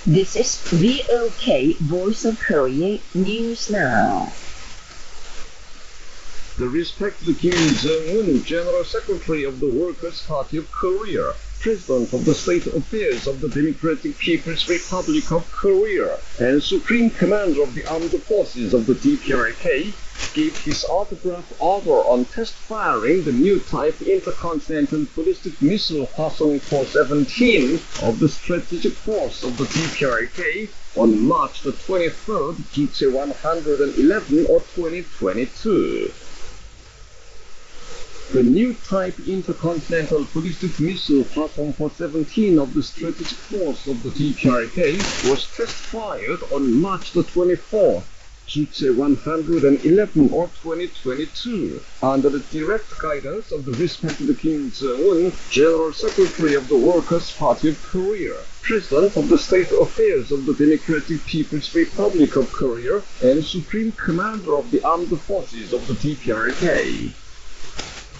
This is VOK Voice of Korea News Now. The respected Kim Jong-un, General Secretary of the Workers' Party of Korea, President of the State Affairs of the Democratic People's Republic of Korea, and Supreme Commander of the Armed Forces of the DPRK, gave his autograph order on test firing the new type intercontinental ballistic missile Hwasong 417 of the strategic force of the DPRK on March the 23rd, GPD 111 or 2022. The new type intercontinental ballistic missile Hwasong 417 of the strategic force of the DPRK was test-fired on March the 24th, GPD 111 or 2022, under the direct guidance of the respected Kim Jong-un, General Secretary of the Workers' Party of Korea, President of the State Affairs of the Democratic People's Republic of Korea, and Supreme Commander of the Armed Forces of the DPRK.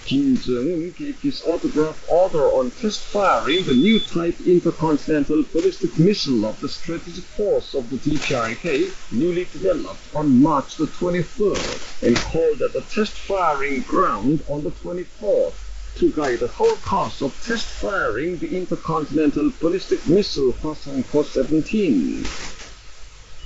Kim Jong-un gave his autograph order on test firing the new type intercontinental ballistic missile of the strategic force of the DPRK, newly developed on March the 23rd, and called at the test firing ground on the 24th to guide the whole course of test firing the intercontinental ballistic missile Hwasong 417.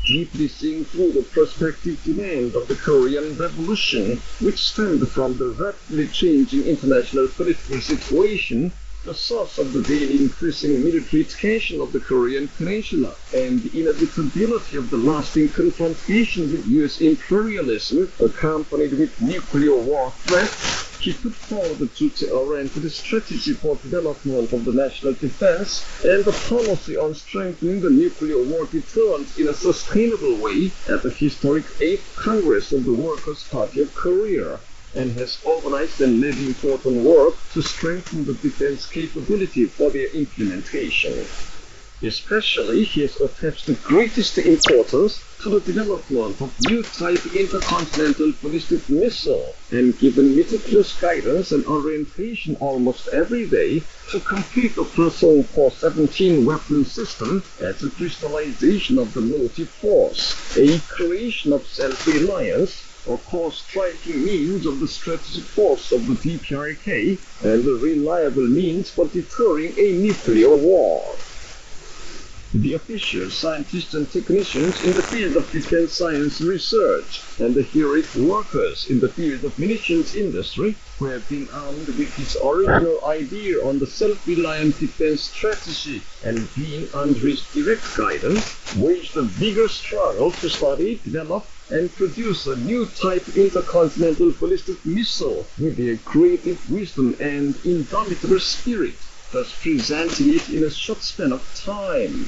Deeply seeing through the prospective demand of the Korean Revolution, which stemmed from the rapidly changing international political situation, the source of the daily increasing military tension of the Korean Peninsula, and the inevitability of the lasting confrontation with U.S. imperialism, accompanied with nuclear war threats, he put forward a duty-oriented strategy for development of the national defense and a policy on strengthening the nuclear war deterrent in a sustainable way at the historic 8th Congress of the Workers' Party of Korea, and has organized and led important work to strengthen the defense capability for their implementation. Especially, he has attached the greatest importance to the development of new type intercontinental ballistic missile and given meticulous guidance and orientation almost every day to complete the Hwasong 417 weapon system as a crystallization of the motive force, a creation of self-reliance, or core striking means of the strategic force of the DPRK, and a reliable means for deterring a nuclear war. The officials, scientists and technicians in the field of defense science research, and the heroic workers in the field of munitions industry, who have been armed with his original idea on the self-reliant defense strategy and being under his direct guidance, waged a vigorous struggle to study, develop, and produce a new type intercontinental ballistic missile with their creative wisdom and indomitable spirit, thus presenting it in a short span of time.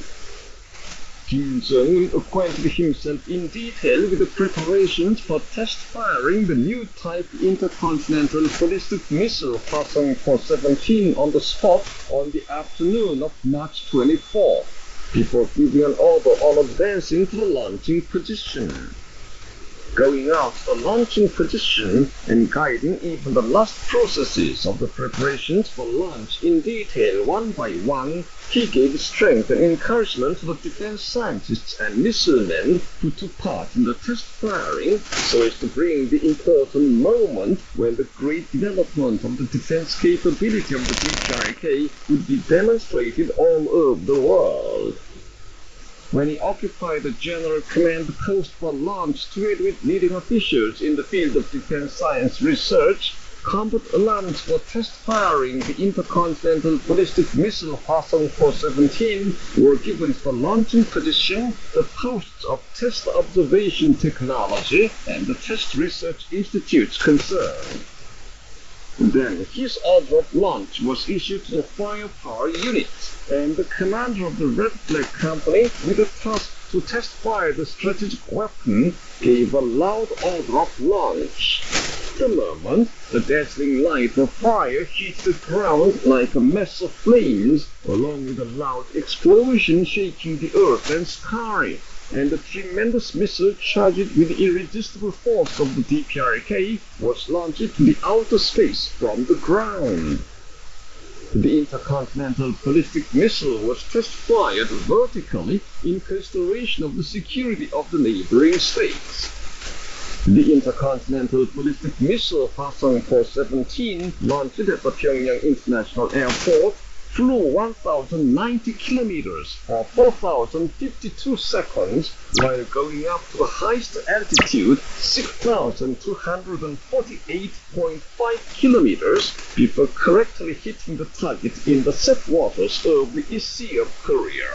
Kim Jong-un acquainted himself in detail with the preparations for test firing the new type intercontinental ballistic missile Hwasong 417 on the spot on the afternoon of March 24, before giving an order on advancing to the launching position. Going out to the launching position and guiding even the last processes of the preparations for launch in detail one by one, he gave strength and encouragement to the defense scientists and missilemen who took part in the test firing so as to bring the important moment when the great development of the defense capability of the DPRK would be demonstrated all over the world. When he occupied the General Command post for launch together with leading officials in the field of defense science research, combat alarms for test firing the intercontinental ballistic missile Hwasong 417 were given for launching position, the posts of test observation technology, and the test research institutes concerned. Then his order of launch was issued to the firepower unit, and the commander of the Red Flag Company, with the task to test fire the strategic weapon, gave a loud order of launch. The moment the dazzling light of fire hit the ground like a mass of flames, along with a loud explosion shaking the earth and sky, and the tremendous missile charged with the irresistible force of the DPRK was launched to the outer space from the ground. The intercontinental ballistic missile was test-fired vertically in consideration of the security of the neighboring states. The intercontinental ballistic missile Hwasong 417, launched at the Pyongyang International Airport, flew 1,090 kilometers or 4,052 seconds while going up to the highest altitude 6,248.5 kilometers before correctly hitting the target in the set waters of the East Sea of Korea.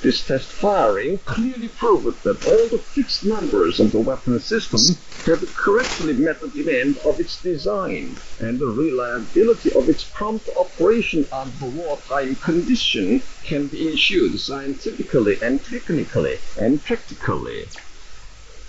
This test firing clearly proved that all the fixed numbers of the weapon system had correctly met the demand of its design, and the reliability of its prompt operation under wartime condition can be ensured scientifically and technically and practically.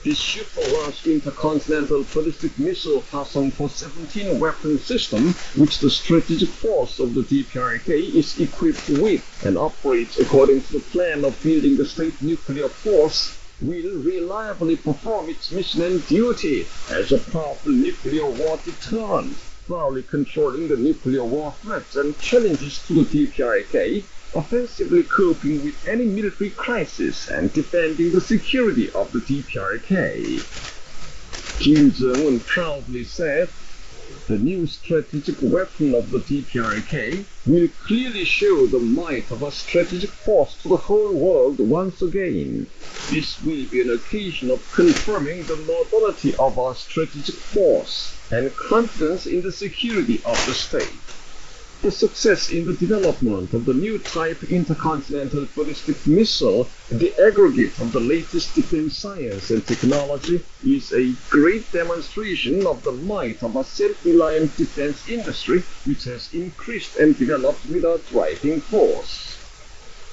This super-large intercontinental ballistic missile Hwasong 417 weapon system, which the strategic force of the DPRK is equipped with and operates according to the plan of building the state nuclear force, will reliably perform its mission and duty as a powerful nuclear war deterrent, thoroughly controlling the nuclear war threats and challenges to the DPRK, offensively coping with any military crisis and defending the security of the DPRK. Kim Jong-un proudly said, "The new strategic weapon of the DPRK will clearly show the might of our strategic force to the whole world once again. This will be an occasion of confirming the modernity of our strategic force and confidence in the security of the state. The success in the development of the new type intercontinental ballistic missile, the aggregate of the latest defense science and technology, is a great demonstration of the might of a self-reliant defense industry which has increased and developed with our driving force.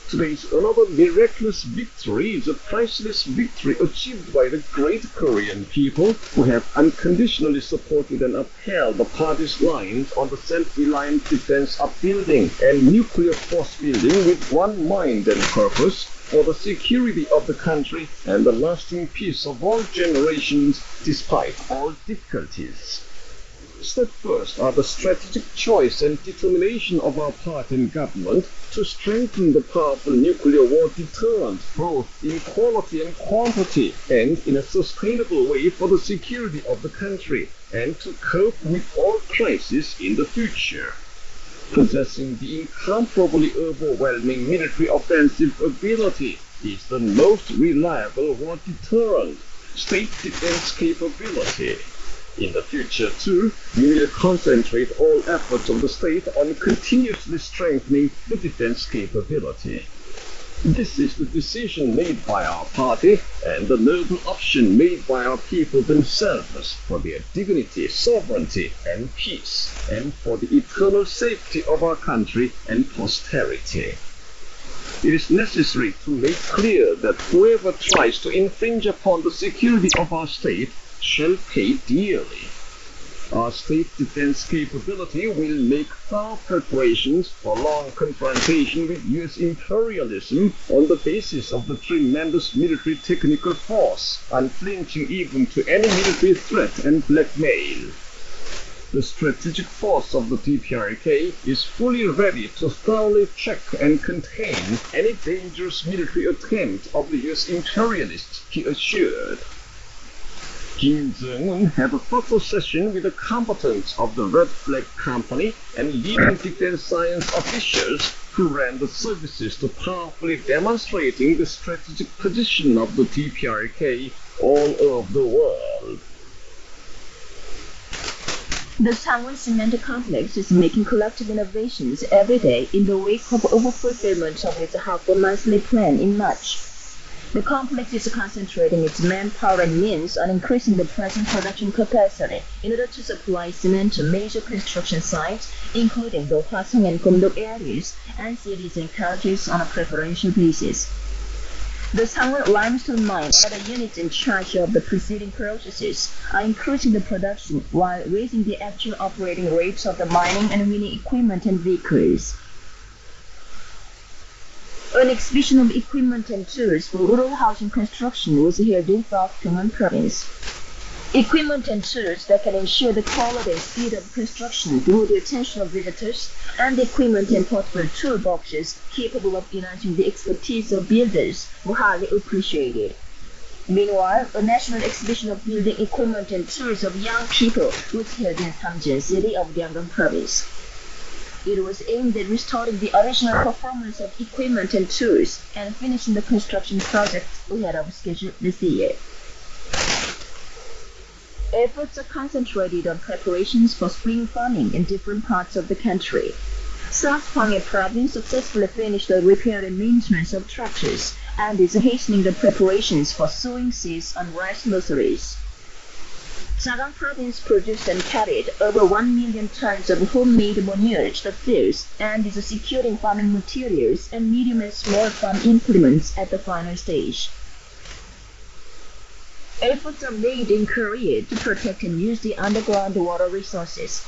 Today's another miraculous victory is a priceless victory achieved by the great Korean people who have unconditionally supported and upheld the party's lines on the self-reliant defense upbuilding and nuclear force building with one mind and purpose for the security of the country and the lasting peace of all generations despite all difficulties. Step first are the strategic choice and determination of our party and government to strengthen the powerful nuclear war deterrent both in quality and quantity and in a sustainable way for the security of the country and to cope with all crises in the future. Possessing the incomparably overwhelming military offensive ability is the most reliable war deterrent, state defense capability. In the future, too, we will concentrate all efforts of the state on continuously strengthening the defense capability. This is the decision made by our party and the noble option made by our people themselves for their dignity, sovereignty, and peace, and for the eternal safety of our country and posterity. It is necessary to make clear that whoever tries to infringe upon the security of our state shall pay dearly. Our state defense capability will make thorough preparations for long confrontation with U.S. imperialism on the basis of the tremendous military technical force, unflinching even to any military threat and blackmail. The strategic force of the DPRK is fully ready to thoroughly check and contain any dangerous military attempt of the U.S. imperialists, he assured. Kim Jong-un had a photo session with the combatants of the Red Flag Company and leading defense science officials who ran the services to powerfully demonstrating the strategic position of the DPRK all over the world. The Sangwon Cement Complex is making collective innovations every day in the wake of overfulfillment of its half-year monthly plan in March. The complex is concentrating its manpower and means on increasing the present production capacity in order to supply cement to major construction sites, including the Hwasong and Gomdok areas, and cities and counties on a preferential basis. The Sangwon limestone mine and other units in charge of the preceding processes are increasing the production while raising the actual operating rates of the mining and winning equipment and vehicles. An exhibition of equipment and tools for rural housing construction was held in South Gyeongsang Province. Equipment and tools that can ensure the quality and speed of construction draw the attention of visitors, and equipment and portable toolboxes capable of uniting the expertise of builders were highly appreciated. Meanwhile, a national exhibition of building equipment and tools of young people was held in Samjin city of Gyeongbuk province. It was aimed at restoring the original performance of equipment and tools and finishing the construction project ahead of schedule this year. Efforts are concentrated on preparations for spring farming in different parts of the country. South Gyeonggi province successfully finished the repair and maintenance of tractors and is hastening the preparations for sowing seeds on rice nurseries. Chagang province produced and carried over 1 million tons of homemade manure to the fields and is securing farming materials and medium and small farm implements at the final stage. Efforts are made in Korea to protect and use the underground water resources.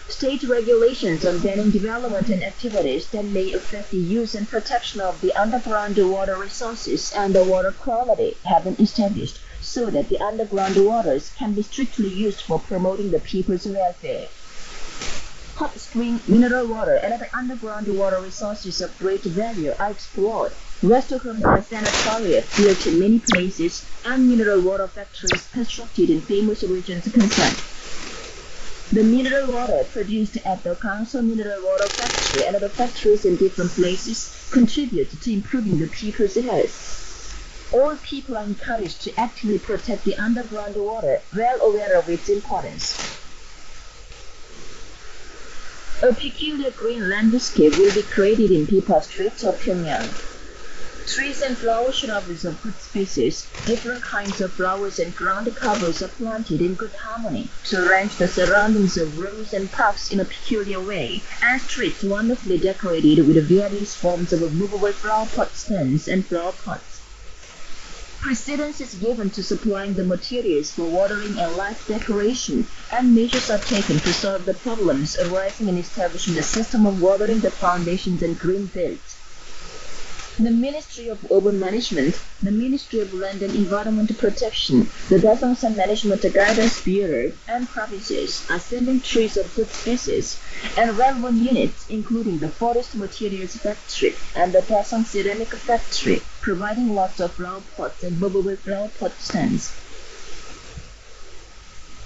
State regulations on banning development and activities that may affect the use and protection of the underground water resources and the water quality have been established so that the underground waters can be strictly used for promoting the people's welfare. Hot spring, mineral water, and other underground water resources of great value are explored. Restaurants and sanatoria built in many places, and mineral water factories constructed in famous regions concerned. The mineral water produced at the Council Mineral Water Factory and other factories in different places contribute to improving the people's health. All people are encouraged to actively protect the underground water, well aware of its importance. A peculiar green landscape will be created in Pipa streets of Pyongyang. Trees and flower shrubs of good species, different kinds of flowers and ground covers are planted in good harmony to arrange the surroundings of roads and parks in a peculiar way, and streets wonderfully decorated with various forms of movable flower pot stands and flower pots. Precedence is given to supplying the materials for watering and light decoration, and measures are taken to solve the problems arising in establishing a system of watering the foundations and green belts. The Ministry of Urban Management, the Ministry of Land and Environment Protection, the Daseongsan Management Guidance Bureau, and provinces are sending trees of good species, and relevant units, including the Forest Materials Factory and the Daseong Ceramic Factory, providing lots of flower pots and movable flower pot stands.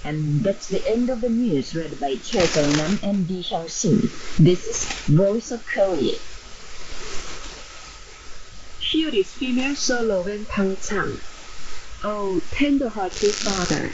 And that's the end of the news read by Choi Seong-nam and Lee Hyung-sin. This is Voice of Korea. Here is female solo and Pang-chang. Oh, tender-hearted father.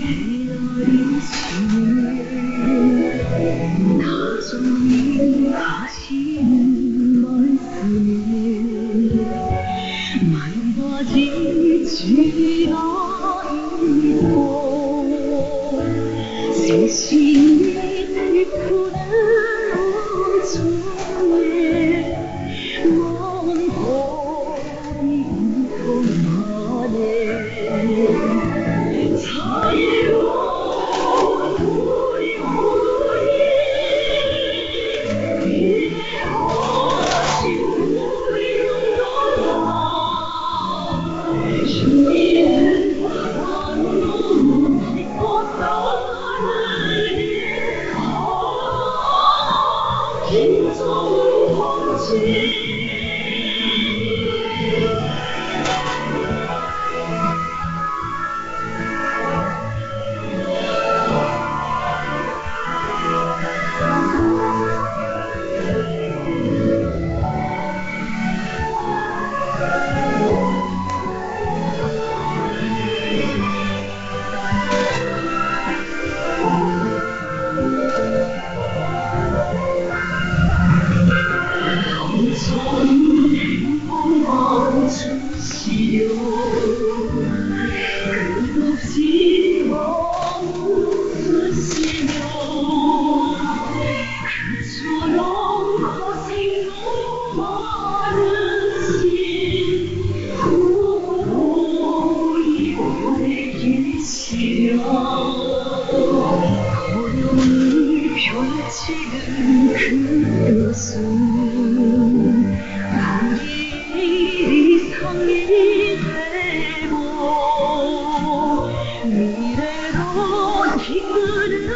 헤어린 숨을 나중에 하시는 말씀에 만바지 지나있고 세심히 슬프는 오중에 먼 거리 인통만에 자유로운 우리 이해하신 우리 주님은 하나님 믿고 따르니 김정은 헌지 끝없이 머무시며 그처럼 고생도 많으신 오래 계시며 고령을 펼치는 그것은 우리 상이 되고 미래로 이끄는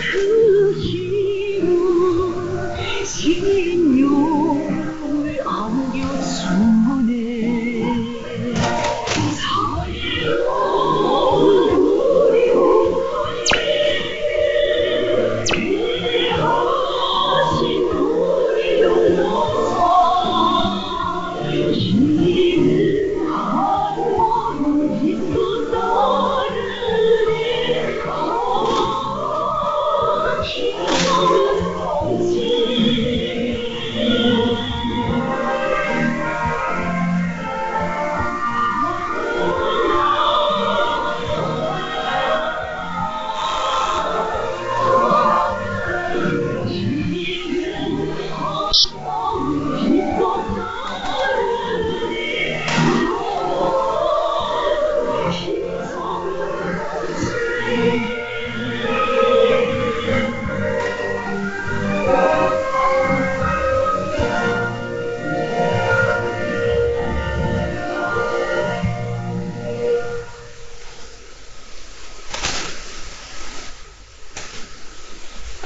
그 힘은 신용을 안겨주네 자유로운 우리 이해하신 우리 영원사 주님은 하나님 믿고 따르니 김정은 헌지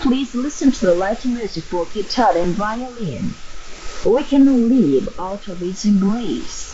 Please listen to the light music for guitar and violin. We can live out of His grace.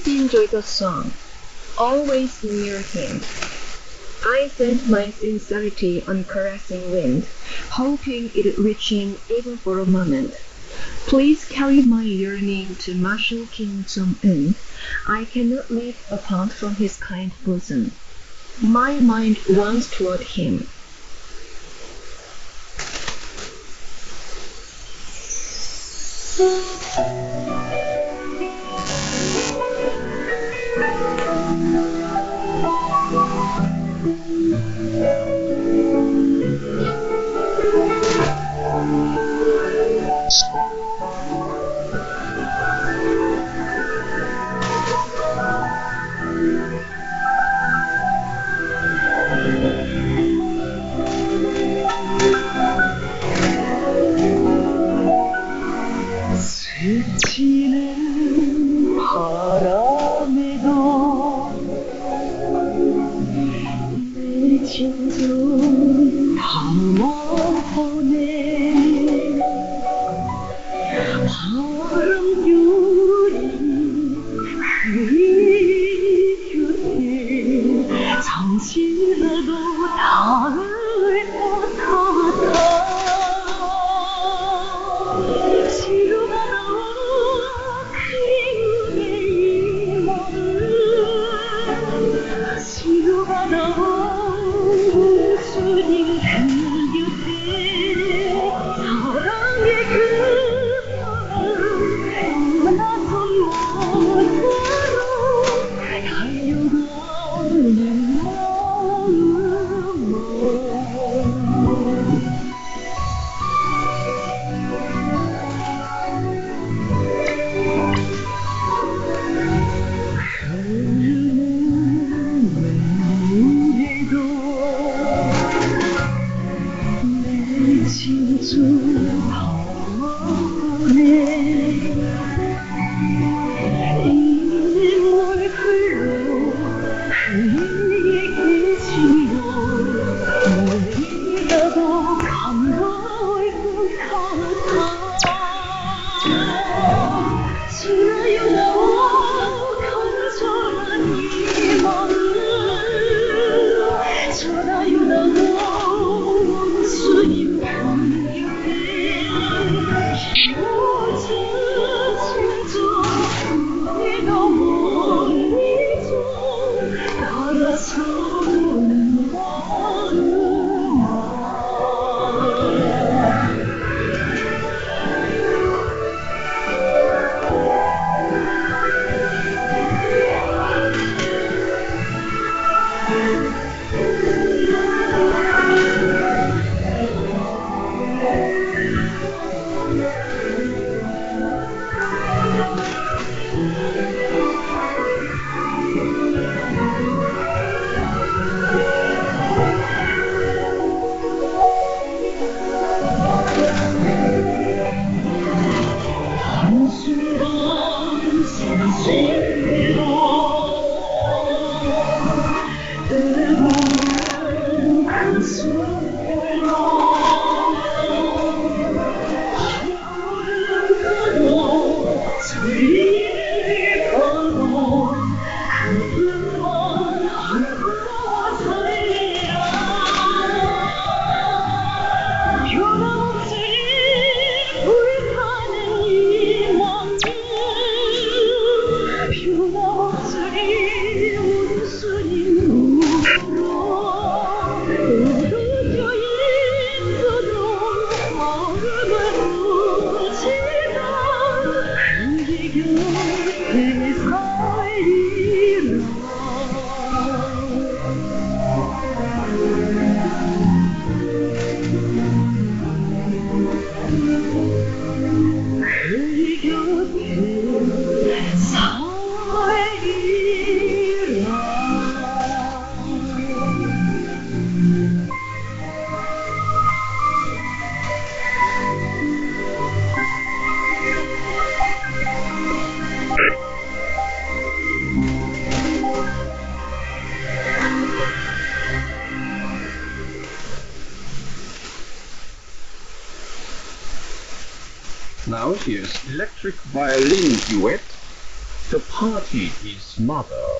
Please enjoy the song. Always near him. I sent my sincerity on caressing wind, hoping it reach him even for a moment. Please carry my yearning to Marshal Kim Jong-un. I cannot live apart from his kind bosom. My mind runs toward him. 스치는 바람에도 내 진정 담아보네. 바람결이 그리 곁에 잠시라도 닿을 것 같아. 예수님 그 곁에 사랑의 그 마음 나선 못하러 달려가는 Now here's Electric Violin Duet to party his mother.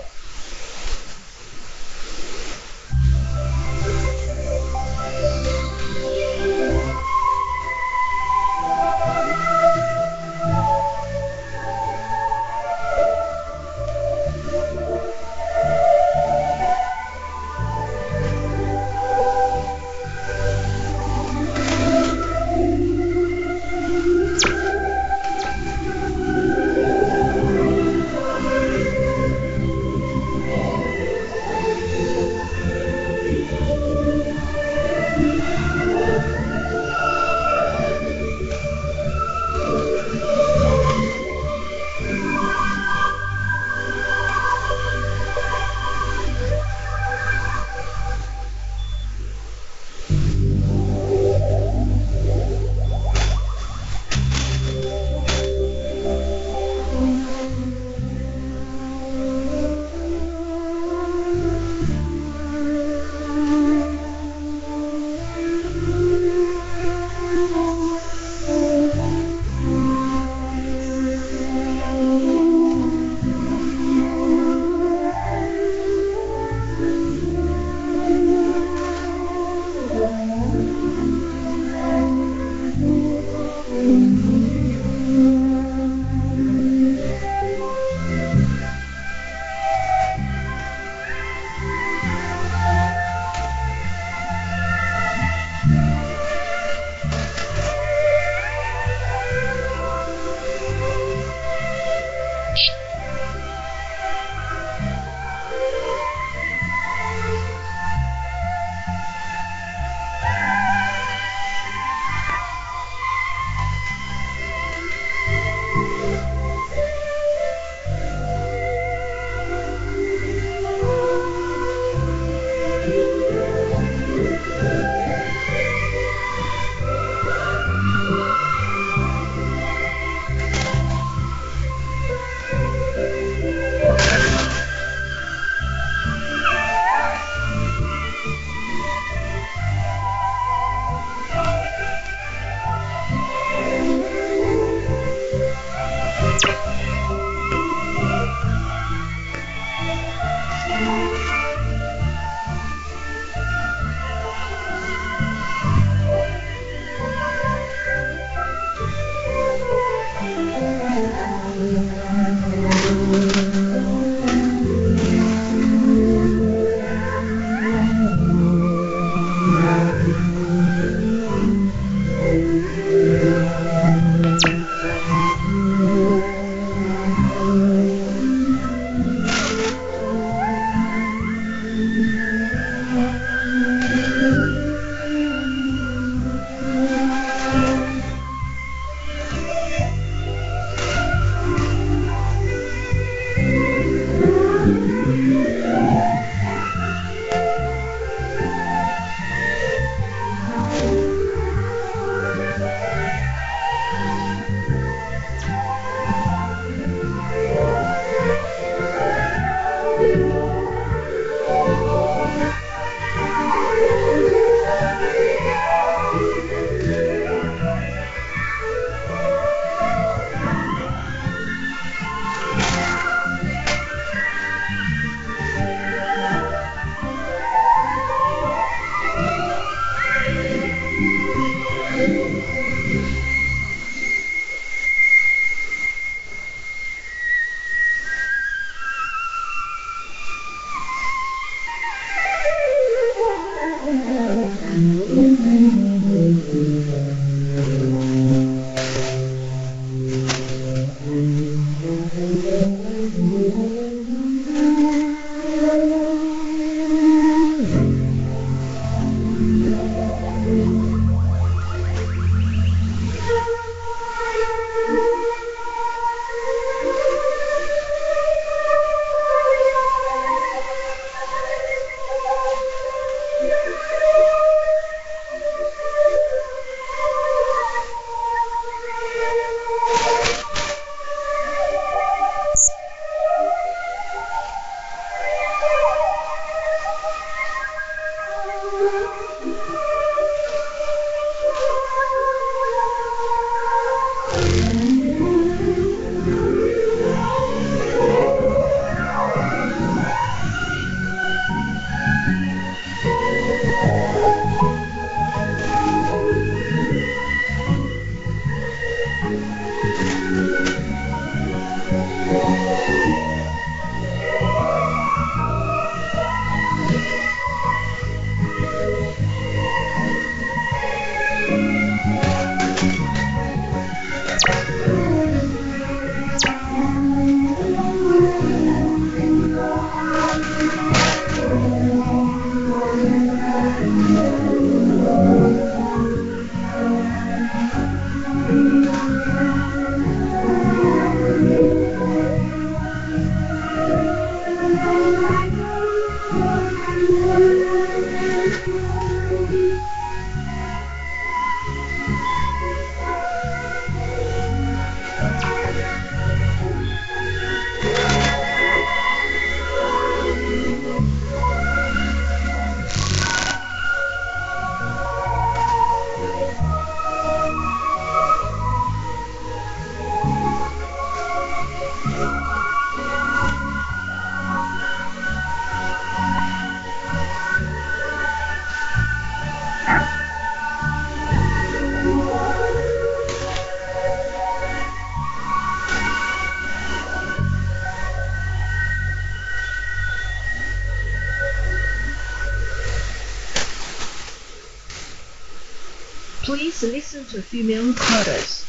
Please listen to female chorus.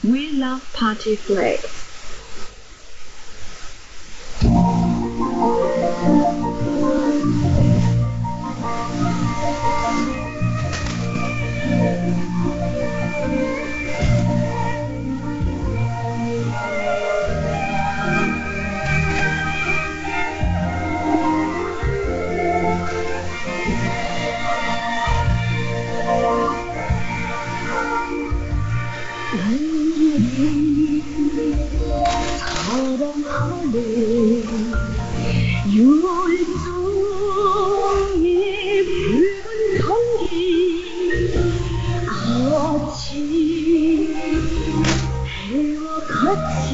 We love party flags. 사랑하는 6월 종일 붉은 공기 아침 해와 같이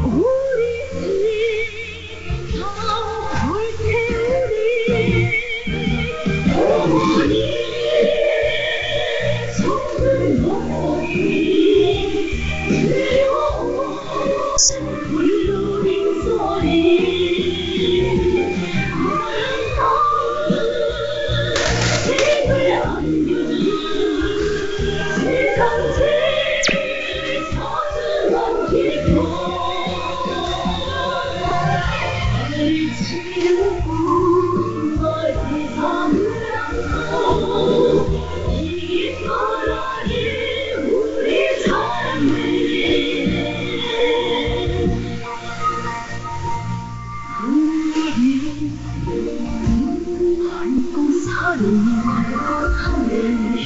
우리 집사 불태우리 어머니 속은 목소리 불러린 소리 힘을 안겨준 세상 제일 소중한 기쁨 지는 꿈을 세상을 안고 이 사랑이 우리 사랑이 안고 사는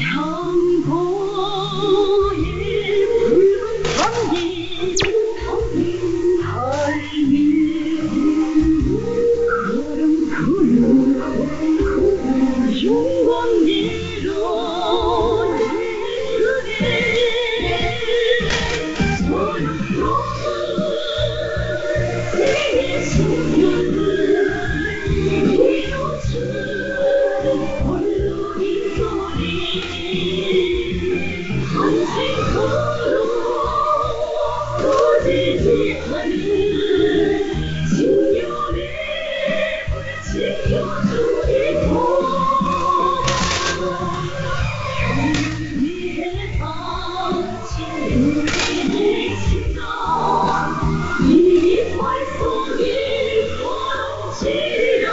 향보의 붉은 감기 달리 구름 용광기로 예쁘게 손으로 생일 신년을 이뤄준 홀로인 소리 한생토록 꺼지지 않는 신념의 불 지켜주리고 위에 바친 우리의 심장 이 말속에 번지리라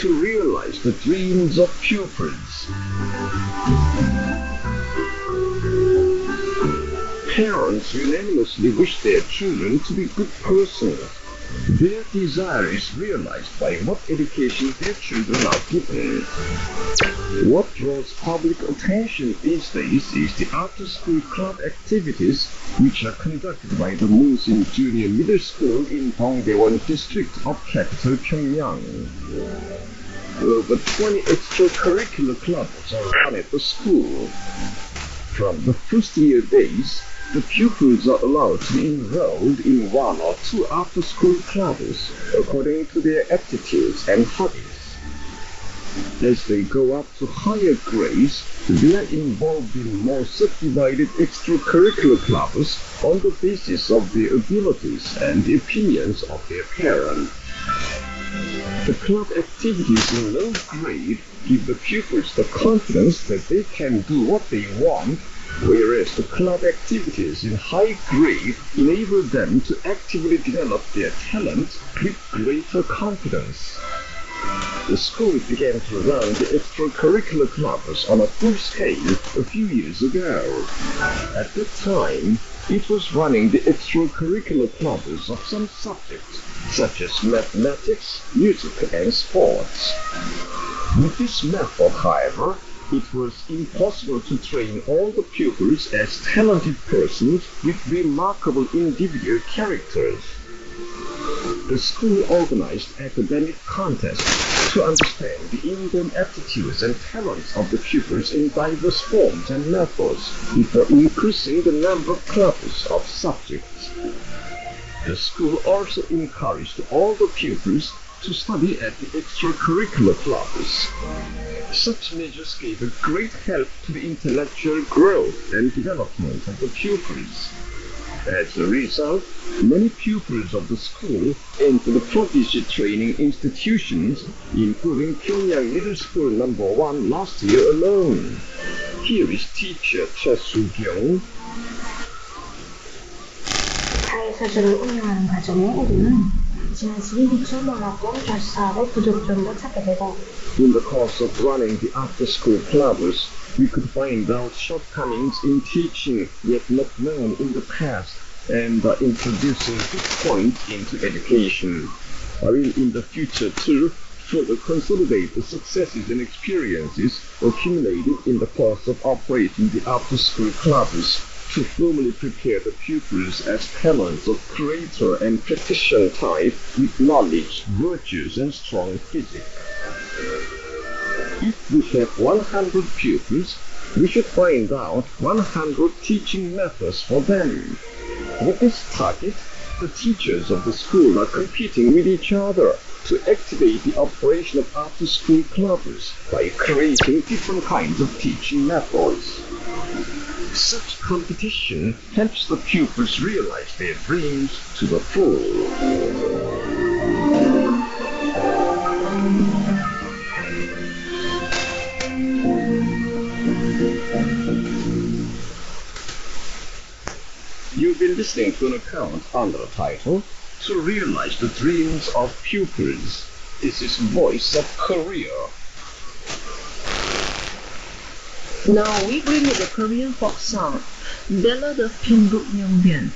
To realize the dreams of pupils. Parents unanimously wish their children to be good persons. Their desire is realized by what education their children are given. What draws public attention these days is the after-school club activities which are conducted by the Munsin Junior Middle School in Dongdaewon district of capital Pyongyang. Over 20 extracurricular clubs are run at the school. From the first year days, the pupils are allowed to be enrolled in one or two after-school clubs according to their aptitudes and hobbies. As they go up to higher grades, they are involved in more subdivided extracurricular clubs on the basis of their abilities and the opinions of their parents. The club activities in low grade give the pupils the confidence that they can do what they want, whereas the club activities in high grade enable them to actively develop their talent with greater confidence. The school began to run the extracurricular clubs on a full scale a few years ago. At the time, it was running the extracurricular clubs of some subjects, such as mathematics, music, and sports. With this method, however, it was impossible to train all the pupils as talented persons with remarkable individual characters. The school organized academic contests to understand the in-them aptitudes and talents of the pupils in diverse forms and methods before increasing the number of clubs of subjects. The school also encouraged all the pupils to study at the extracurricular clubs. Such measures gave a great help to the intellectual growth and development of the pupils. As a result, many pupils of the school enter the prodigy training institutions, including Pyongyang Middle School No. 1 last year alone. Here is teacher Cha Soo-kyung. 사회서술을 운영하는 과정에 우리는 지나치게 기초문화권 교사의 부족점도 찾게 되고 In the course of running the after-school clubs, we could find out shortcomings in teaching yet not known in the past and introducing this point into education. I will in the future too further consolidate the successes and experiences accumulated in the course of operating the after-school clubs to firmly prepare the pupils as talents of creator and practitioner type with knowledge, virtues, and strong physique. If we have 100 pupils, we should find out 100 teaching methods for them. With this target, the teachers of the school are competing with each other to activate the operation of after-school clubs by creating different kinds of teaching methods. Such competition helps the pupils realize their dreams to the full. You've been listening to an account under the title, To Realize the Dreams of Pupils. This is Voice of Korea. Now we bring you the Korean folk song, Ballad of Wellbrook UMB130.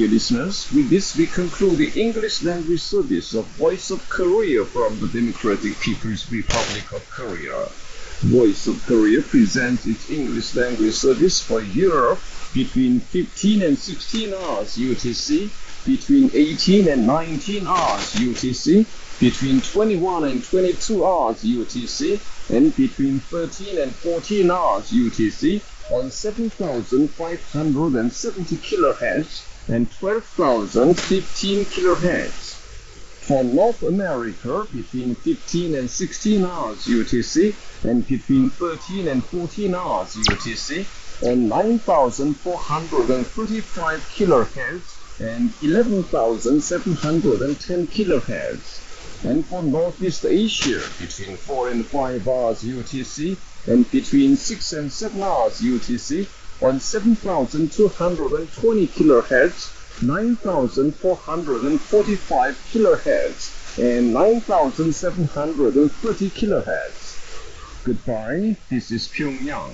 Dear listeners, with this we conclude the English language service of Voice of Korea from the Democratic People's Republic of Korea. Voice of Korea presents its English language service for Europe between 15 and 16 hours UTC, between 18 and 19 hours UTC, between 21 and 22 hours UTC, and between 13 and 14 hours UTC on 7,570 kHz and 12,015 kHz. For North America, between 15 and 16 hours UTC and between 13 and 14 hours UTC on 9,435 kHz and 11,710 kHz. And for Northeast Asia, between 4 and 5 hours UTC and between 6 and 7 hours UTC on 7,220 kHz, 9,445 kHz, and 9,730 kHz. Goodbye, this is Pyongyang.